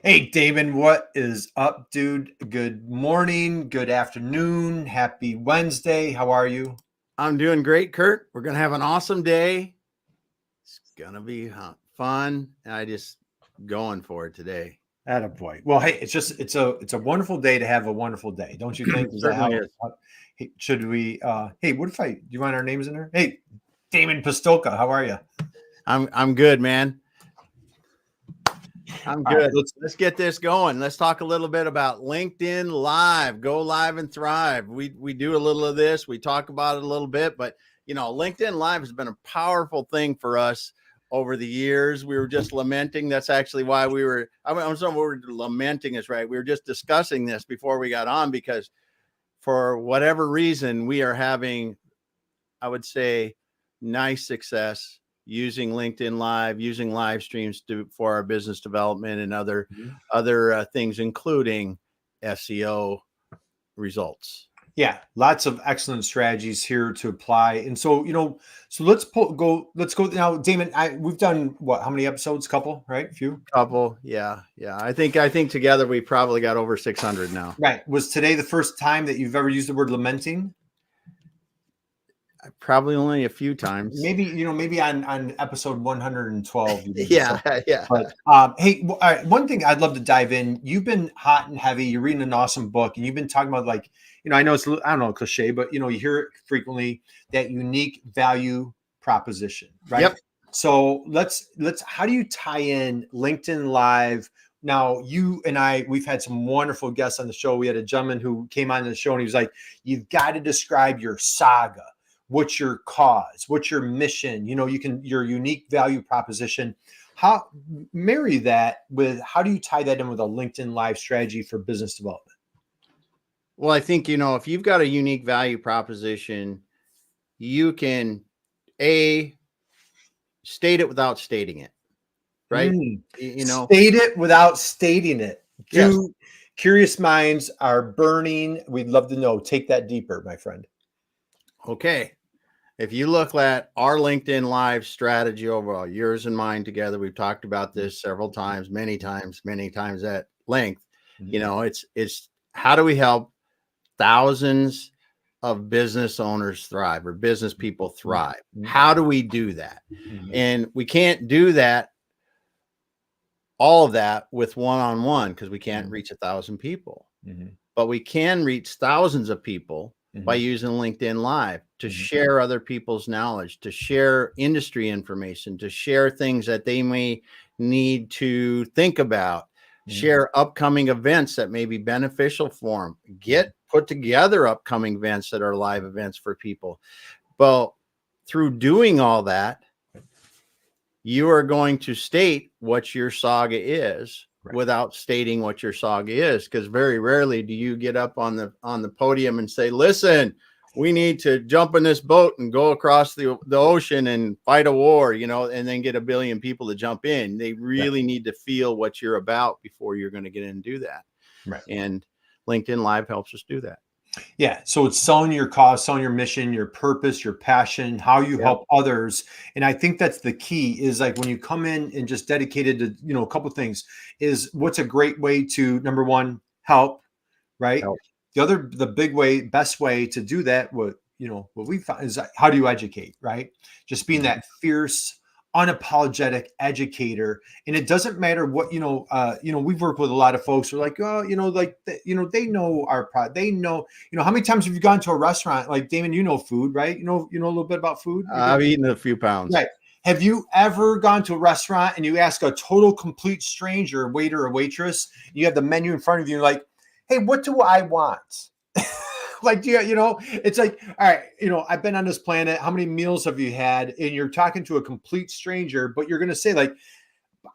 Hey, Damon, what is up, dude? Good morning, good afternoon, happy Wednesday. How are you? I'm doing great, Kurt. We're going to have an awesome day. It's going to be fun. I just going for it today. Attaboy. Well, hey, it's a wonderful day to have a wonderful day, don't you think? Is that Certainly is. hey, should we hey, what if do you want our names in there? Hey, Damon Pistolka, how are you? I'm good, man. I'm All right, good. Let's get this going. Let's talk a little bit about LinkedIn Live. Go live and thrive. We do a little of this. We talk about it a little bit, but LinkedIn Live has been a powerful thing for us over the years. We were just lamenting. That's actually why we were. I'm sorry, we were lamenting is right. We were just discussing this before we got on because for whatever reason we are having, I would say, nice success using LinkedIn Live, using live streams for our business development and other things, including SEO results. Yeah, lots of excellent strategies here to apply. And so, let's go now, Damon. We've done what? How many episodes? Couple, right? Few. Couple, yeah. I think together we probably got over 600 now. Right. Was today the first time that you've ever used the word lamenting? Probably only a few times. Maybe on episode 112. Yeah. But hey, one thing I'd love to dive in. You've been hot and heavy. You're reading an awesome book, and you've been talking about I know it's, I don't know, cliche, but you hear it frequently, that unique value proposition, right? Yep. So let's how do you tie in LinkedIn Live? Now, you and we've had some wonderful guests on the show. We had a gentleman who came on the show and he was like, you've got to describe your saga. What's your cause? What's your mission? Your unique value proposition. How marry that with, how do you tie that in with a LinkedIn Live strategy for business development? Well, I think, if you've got a unique value proposition, you can state it without stating it, right? State it without stating it. Yes. Curious minds are burning. We'd love to know. Take that deeper, my friend. Okay. If you look at our LinkedIn Live strategy overall, yours and mine together, we've talked about this several times, many times at length. It's how do we help thousands of business owners thrive, or business people thrive? How do we do that? And we can't do that, all of that, with one-on-one, because we can't reach 1,000 people, but we can reach thousands of people by using LinkedIn Live to share other people's knowledge, to share industry information, to share things that they may need to think about, share upcoming events that may be beneficial for them, put together upcoming events that are live events for people. Well, through doing all that, you are going to state what your saga is, without stating what your saga is, because very rarely do you get up on the podium and say, listen, we need to jump in this boat and go across the ocean and fight a war, and then get 1 billion people to jump in. They really need to feel what you're about before you're going to get in and do that. Right. And LinkedIn Live helps us do that. Yeah. So it's selling your cause, selling your mission, your purpose, your passion, how you help others. And I think that's the key, is like when you come in and just dedicated to, a couple of things, is what's a great way to, number one, help, right? Help. The best way to do that, what we found is, how do you educate, right? Just being that fierce, unapologetic educator. And it doesn't matter what, we've worked with a lot of folks who are like, oh, they know our product. They know, how many times have you gone to a restaurant? Like, Damon, food, right? You know a little bit about food. I've eaten a few pounds. Right. Have you ever gone to a restaurant and you ask a total complete stranger, waiter or waitress, you have the menu in front of you, like, hey, what do I want? Like, it's like, all right, I've been on this planet. How many meals have you had? And you're talking to a complete stranger, but you're going to say, like,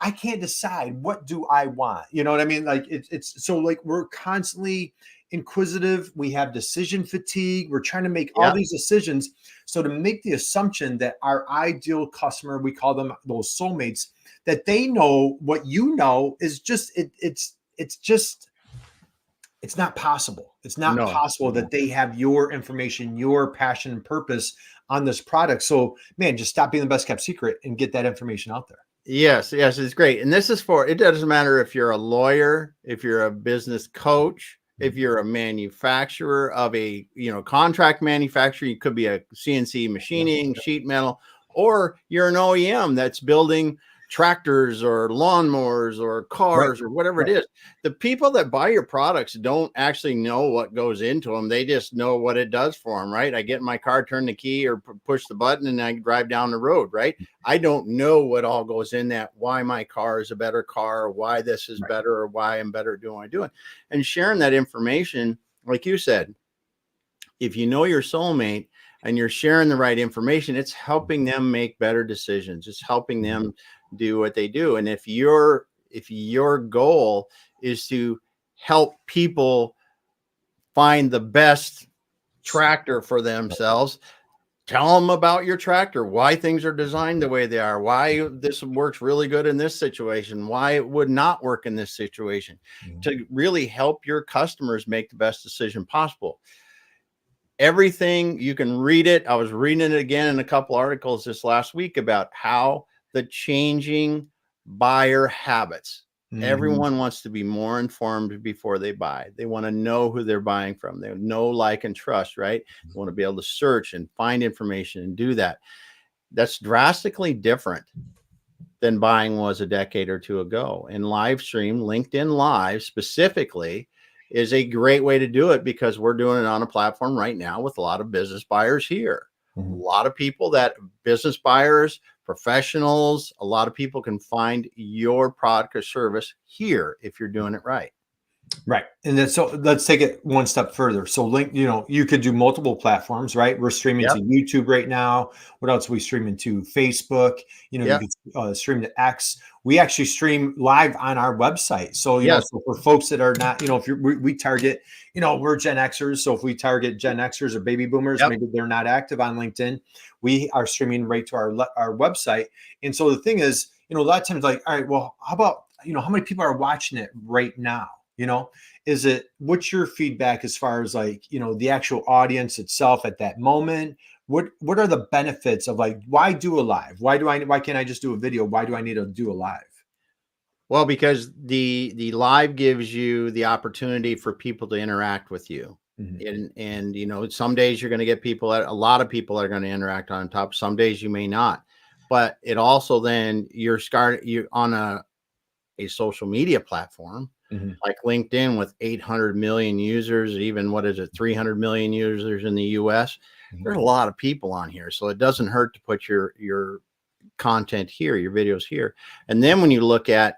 I can't decide. What do I want? You know what I mean? Like, it's so, like, we're constantly inquisitive. We have decision fatigue. We're trying to make all these decisions. So to make the assumption that our ideal customer, we call them those soulmates, that they know what is just, it's not possible. It's not possible that they have your information, your passion and purpose on this product. So, man, just stop being the best kept secret and get that information out there. Yes, yes, it's great. And this is for, it doesn't matter if you're a lawyer, if you're a business coach, if you're a manufacturer of a, contract manufacturer, you could be a CNC machining, sheet metal, or you're an OEM that's building tractors or lawnmowers or cars or whatever it is. The people that buy your products don't actually know what goes into them. They just know what it does for them, right? I get in my car, turn the key or push the button, and I drive down the road, right? I don't know what all goes in that, why my car is a better car, or why this is better, or why I'm better at doing what I'm doing. And sharing that information, like you said, if you know your soulmate and you're sharing the right information, it's helping them make better decisions. It's helping them do what they do. And if your goal is to help people find the best tractor for themselves, tell them about your tractor, why things are designed the way they are, why this works really good in this situation, why it would not work in this situation, to really help your customers make the best decision possible. Everything, you can read it. I was reading it again in a couple articles this last week about how the changing buyer habits. Everyone wants to be more informed before they buy. They want to know who they're buying from. They know, like, and trust, right? They want to be able to search and find information and do that. That's drastically different than buying was a decade or two ago. And live stream, LinkedIn Live specifically, is a great way to do it, because we're doing it on a platform right now with a lot of business buyers here. A lot of people, that business buyers, professionals, a lot of people can find your product or service here if you're doing it right. Right. And then, so let's take it one step further. So you could do multiple platforms, right? We're streaming to YouTube right now. What else are we streaming to? Facebook, you could stream to X. We actually stream live on our website. So, so for folks that are not, if we target, we're Gen Xers. So if we target Gen Xers or baby boomers, maybe they're not active on LinkedIn, we are streaming right to our website. And so the thing is, a lot of times, like, all right, well, how about, how many people are watching it right now? What's your feedback as far as, like, the actual audience itself at that moment? What are the benefits of, like, why do a live? Why can't I just do a video? Why do I need to do a live? Well, because the live gives you the opportunity for people to interact with you. And some days you're going to get a lot of people are going to interact on top. Some days you may not, but it also, then you're on a social media platform like LinkedIn with 800 million users, even 300 million users in the US. There's a lot of people on here. So it doesn't hurt to put your content here, your videos here. And then when you look at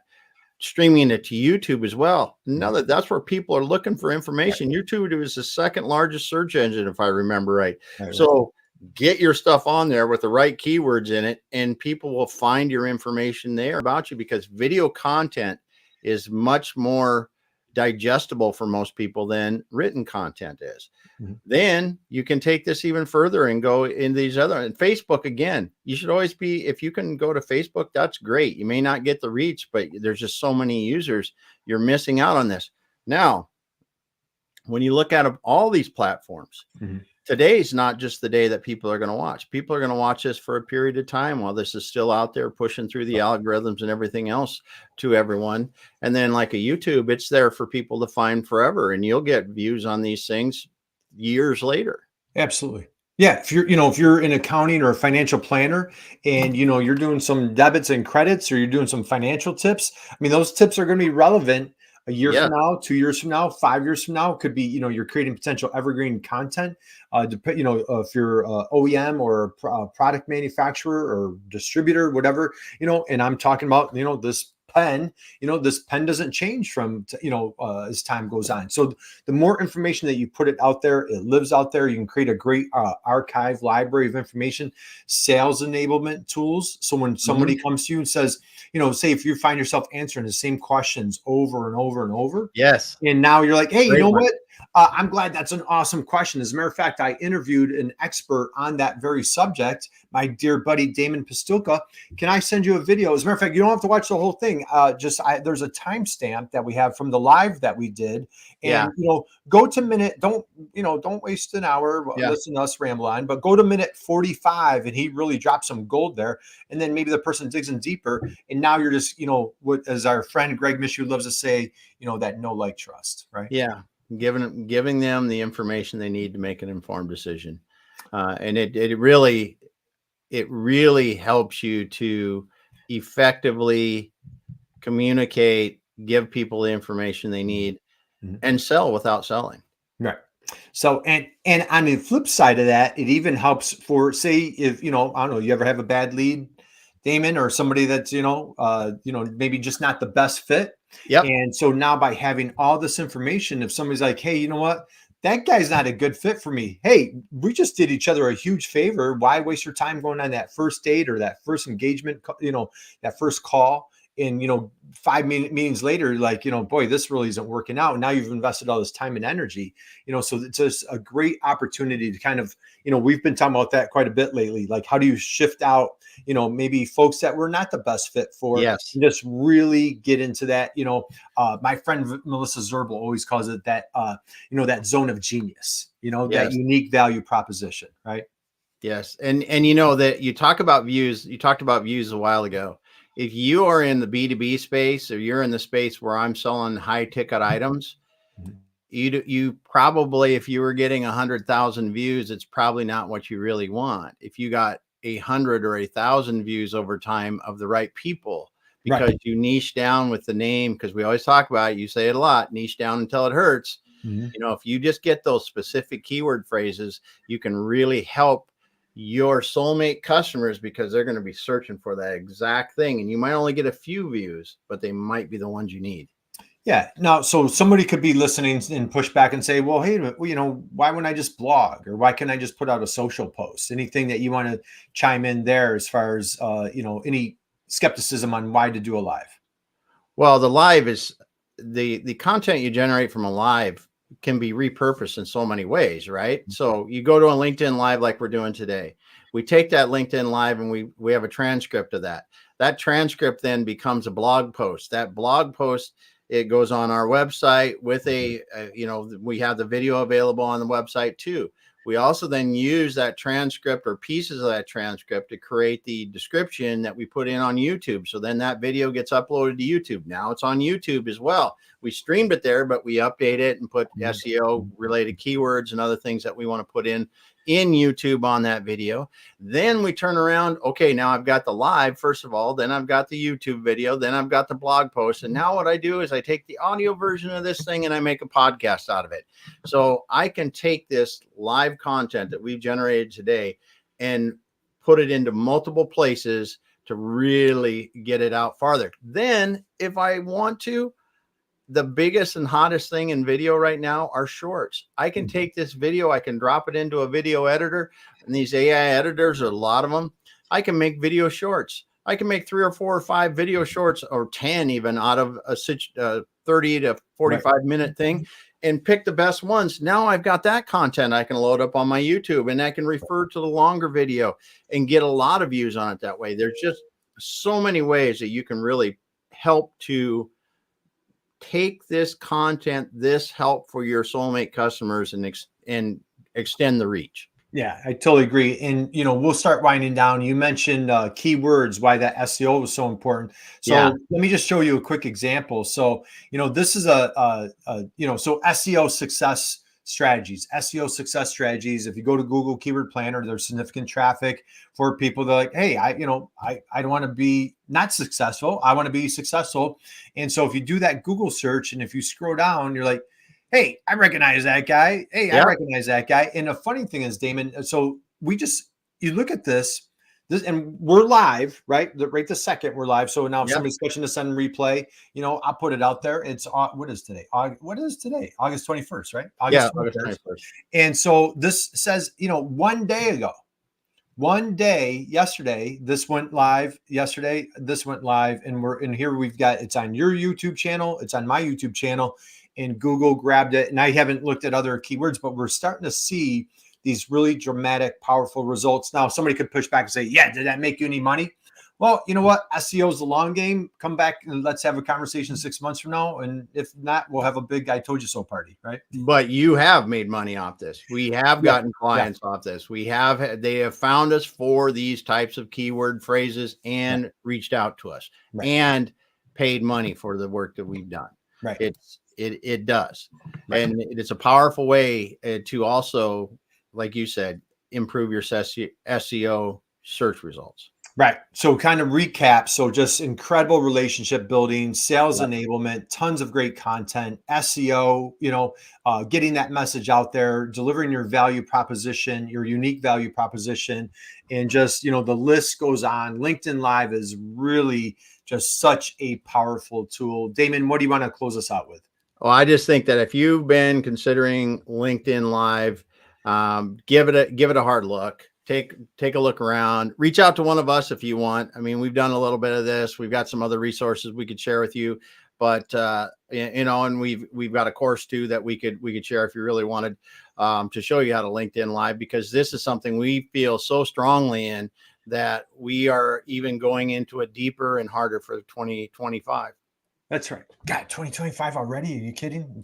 streaming it to YouTube as well, that's where people are looking for information. YouTube is the second largest search engine, if I remember right. So get your stuff on there with the right keywords in it, and people will find your information there about you, because video content is much more digestible for most people than written content is. Then you can take this even further and go in these other, and Facebook, again, you should always be, if you can go to Facebook, that's great. You may not get the reach, but there's just so many users, you're missing out on this. Now, when you look at all these platforms, today's not just the day that people are going to watch. People are going to watch this for a period of time while this is still out there pushing through the algorithms and everything else to everyone. And then, like a YouTube, it's there for people to find forever, and you'll get views on these things years later. Absolutely. Yeah. If you're in accounting or a financial planner, and, you're doing some debits and credits, or you're doing some financial tips, I mean, those tips are going to be relevant a year from now, 2 years from now, 5 years from now. It could be, you're creating potential evergreen content. If you're OEM or a product manufacturer or distributor, whatever, and I'm talking about, this pen, this pen doesn't change from, as time goes on. So the more information that you put it out there, it lives out there. You can create a great archive library of information, sales enablement tools. So when somebody comes to you and says, say if you find yourself answering the same questions over and over and over. Yes. And now you're like, hey, what? I'm glad. That's an awesome question. As a matter of fact, I interviewed an expert on that very subject, my dear buddy Damon Pastulka. Can I send you a video? As a matter of fact, you don't have to watch the whole thing. There's a timestamp that we have from the live that we did, Yeah. and go to minute. Don't waste an hour. Yeah. Listen to us ramble on, but go to minute 45, and he really dropped some gold there. And then maybe the person digs in deeper, and now you're just what, as our friend Greg Mishu loves to say, that know, like, trust, right? Yeah. Giving them the information they need to make an informed decision. And it really helps you to effectively communicate, give people the information they need, and sell without selling. Right. So, and on the flip side of that, it even helps for, say, if, I don't know, you ever have a bad lead, Damon, or somebody that's, maybe just not the best fit. Yep. And so now by having all this information, if somebody's like, hey, you know what, that guy's not a good fit for me. Hey, we just did each other a huge favor. Why waste your time going on that first date or that first engagement, that first call? And 5 meetings later, like, boy, this really isn't working out. And now you've invested all this time and energy, so it's just a great opportunity to kind of, we've been talking about that quite a bit lately. Like, how do you shift out, maybe folks that were not the best fit for, yes, and just really get into that. My friend Melissa Zerbel always calls it that, that zone of genius, yes, that unique value proposition, right? Yes. And that you talk about views, you talked about views a while ago. If you are in the B2B space, or you're in the space where I'm selling high ticket items, you probably, if you were getting 100,000 views, it's probably not what you really want. If you got 100 or 1,000 views over time of the right people, because you niche down with the name, because we always talk about it, you say it a lot, niche down until it hurts. If you just get those specific keyword phrases, you can really help your soulmate customers, because they're going to be searching for that exact thing. And you might only get a few views, but they might be the ones you need. Yeah. Now, so somebody could be listening and push back and say, well, hey, why wouldn't I just blog, or why can't I just put out a social post? Anything that you want to chime in there as far as, any skepticism on why to do a live? Well, the live is the content you generate from a live can be repurposed in so many ways, right? So you go to a LinkedIn live like we're doing today. We take that LinkedIn live and we have a transcript of that. That transcript then becomes a blog post. That blog post, it goes on our website with we have the video available on the website too. We also then use that transcript or pieces of that transcript to create the description that we put in on YouTube. So then that video gets uploaded to YouTube. Now it's on YouTube as well. We streamed it there, but we update it and put SEO related keywords and other things that we want to put in YouTube on that video. Then we turn around. Okay, now I've got the live, first of all, then I've got the YouTube video, then I've got the blog post. And now what I do is I take the audio version of this thing and I make a podcast out of it. So I can take this live content that we've generated today and put it into multiple places to really get it out farther. Then if I want to, the biggest and hottest thing in video right now are shorts. I can take this video, I can drop it into a video editor, and these AI editors, a lot of them, I can make video shorts. I can make 3 or 4 or 5 video shorts, or 10 even, out of a 30 to 45 minute thing, and pick the best ones. Now I've got that content I can load up on my YouTube, and I can refer to the longer video and get a lot of views on it that way. There's just so many ways that you can really help to take this content, this help for your soulmate customers, and extend the reach. Yeah, I totally agree. And, we'll start winding down. You mentioned keywords, why that SEO was so important. So let me just show you a quick example. So, this is so SEO success strategies. If you go to Google Keyword Planner, there's significant traffic for people that are like, hey, I don't want to be not successful. I want to be successful. And so if you do that Google search, and if you scroll down, you're like, hey, I recognize that guy. Hey, I recognize that guy. And the funny thing is, Damon, so you look at this, and we're live, right? Right this second, we're live. So now if somebody's catching this on replay, I'll put it out there. It's what is today? August 21st, right? August 21st. And so this says, one day yesterday, this went live. Yesterday, this went live, and here we've got, it's on your YouTube channel, it's on my YouTube channel, and Google grabbed it. And I haven't looked at other keywords, but we're starting to see these really dramatic, powerful results. Now, somebody could push back and say, yeah, did that make you any money? Well, you know what? SEO is the long game. Come back and let's have a conversation 6 months from now. And if not, we'll have a big I told you so party, right? But you have made money off this. We have gotten clients off this. They have found us for these types of keyword phrases and reached out to us and paid money for the work that we've done. Right. It does. And it's a powerful way to also, like you said, improve your SEO search results. Right. So kind of recap. So just incredible relationship building, sales enablement, tons of great content, SEO, getting that message out there, delivering your value proposition, your unique value proposition, and just, the list goes on. LinkedIn Live is really just such a powerful tool. Damon, what do you want to close us out with? Well, I just think that if you've been considering LinkedIn Live, give it a hard look. Take a look around, reach out to one of us if you want. I mean, we've done a little bit of this. We've got some other resources we could share with you, but and we've got a course too that we could share if you really wanted to show you how to LinkedIn Live, because this is something we feel so strongly in that we are even going into it deeper and harder for 2025. That's right. God, 2025 already? Are you kidding?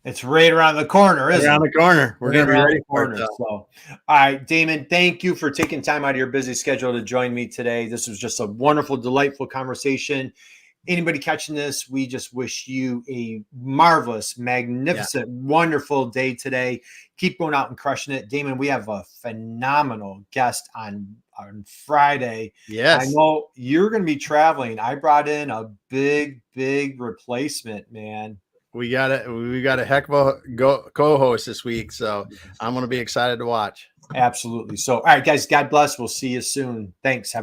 It's right around the corner, isn't it? Around the corner. We're going to be ready for it. So, all right, Damon, thank you for taking time out of your busy schedule to join me today. This was just a wonderful, delightful conversation. Anybody catching this, we just wish you a marvelous, magnificent, wonderful day today. Keep going out and crushing it. Damon, we have a phenomenal guest on Friday. Yes. I know you're going to be traveling. I brought in a big replacement, man. We got a heck of a co-host this week, so I'm going to be excited to watch. Absolutely. So, all right, guys, God bless. We'll see you soon. Thanks.